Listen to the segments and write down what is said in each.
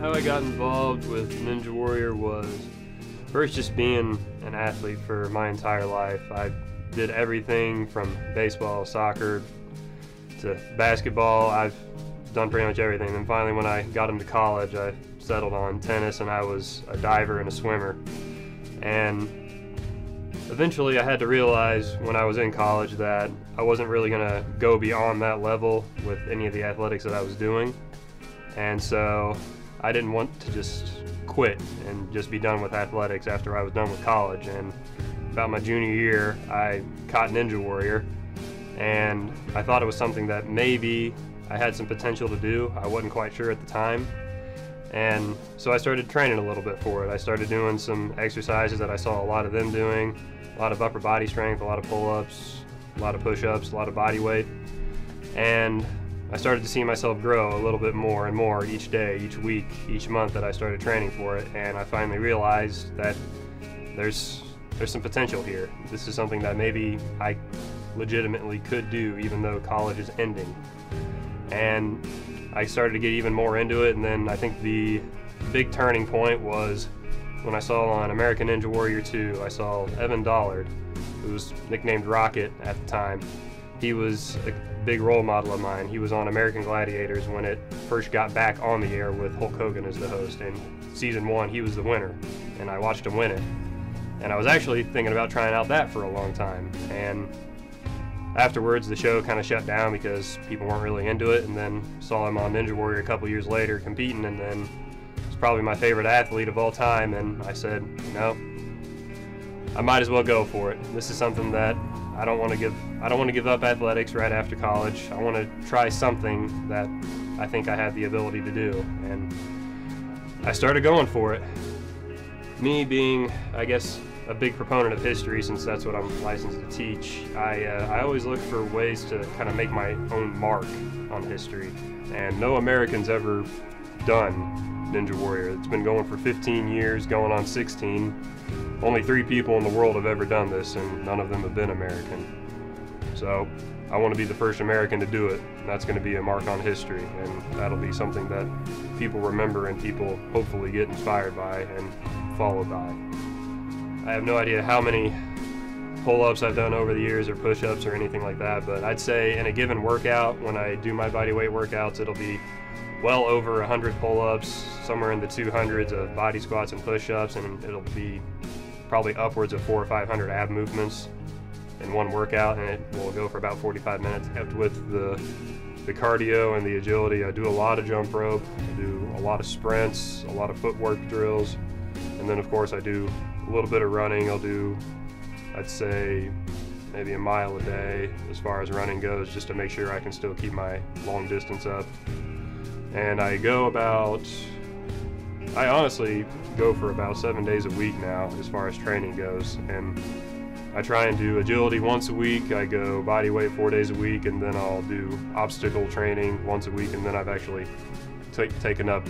how I got involved with Ninja Warrior was first just being an athlete for my entire life. I did everything from baseball, soccer, to basketball. I've done pretty much everything. And finally, when I got into college, I settled on tennis, and I was a diver and a swimmer. And eventually I had to realize when I was in college that I wasn't really going to go beyond that level with any of the athletics that I was doing. And so I didn't want to just quit and just be done with athletics after I was done with college. And about my junior year, I caught Ninja Warrior, and I thought it was something that maybe I had some potential to do. I wasn't quite sure at the time. And so I started training a little bit for it. I started doing some exercises that I saw a lot of them doing, a lot of upper body strength, a lot of pull-ups, a lot of push-ups, a lot of body weight. And I started to see myself grow a little bit more and more each day, each week, each month that I started training for it. And I finally realized that there's some potential here. This is something that maybe I legitimately could do even though college is ending. And I started to get even more into it, and then I think the big turning point was when I saw on American Ninja Warrior 2, I saw Evan Dollard, who was nicknamed Rocket at the time. He was a big role model of mine. He was on American Gladiators when it first got back on the air with Hulk Hogan as the host. In season 1, he was the winner, and I watched him win it. And I was actually thinking about trying out that for a long time. And afterwards, the show kind of shut down because people weren't really into it, and then saw him on Ninja Warrior a couple years later competing, and then he's probably my favorite athlete of all time. And I said, no, I might as well go for it. This is something that I don't want to give up athletics right after college. I want to try something that I think I have the ability to do, and I started going for it. Me being, I guess, a big proponent of history, since that's what I'm licensed to teach, I always look for ways to kind of make my own mark on history. And no American's ever done Ninja Warrior. It's been going for 15 years, going on 16. Only 3 people in the world have ever done this, and none of them have been American. So I want to be the first American to do it. And that's going to be a mark on history, and that'll be something that people remember and people hopefully get inspired by and follow by. I have no idea how many pull-ups I've done over the years, or push-ups or anything like that, but I'd say in a given workout, when I do my body weight workouts, it'll be well over 100 pull-ups, somewhere in the 200s of body squats and push-ups, and it'll be probably upwards of 400 or 500 ab movements in one workout, and it will go for about 45 minutes. With the cardio and the agility, I do a lot of jump rope, I do a lot of sprints, a lot of footwork drills, and then of course I do a little bit of running. I'll do, I'd say, maybe a mile a day as far as running goes, just to make sure I can still keep my long distance up. And I honestly go for about 7 days a week now as far as training goes. And I try and do agility once a week, I go body weight 4 days a week, and then I'll do obstacle training once a week, and then I've actually taken up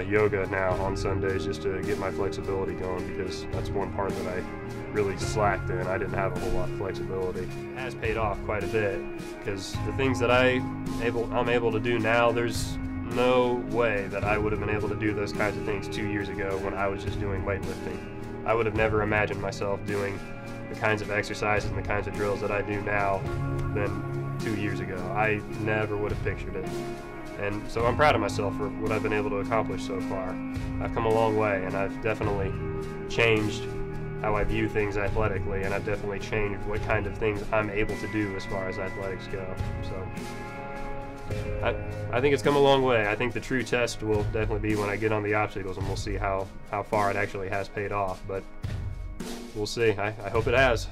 yoga now on Sundays just to get my flexibility going, because that's one part that I really slacked in. I didn't have a whole lot of flexibility. It has paid off quite a bit, because the things that I'm able to do now, there's no way that I would have been able to do those kinds of things 2 years ago when I was just doing weightlifting. I would have never imagined myself doing the kinds of exercises and the kinds of drills that I do now than 2 years ago. I never would have pictured it. And so I'm proud of myself for what I've been able to accomplish so far. I've come a long way, and I've definitely changed how I view things athletically, and I've definitely changed what kind of things I'm able to do as far as athletics go. So I think it's come a long way. I think the true test will definitely be when I get on the obstacles, and we'll see how far it actually has paid off. But we'll see. I hope it has.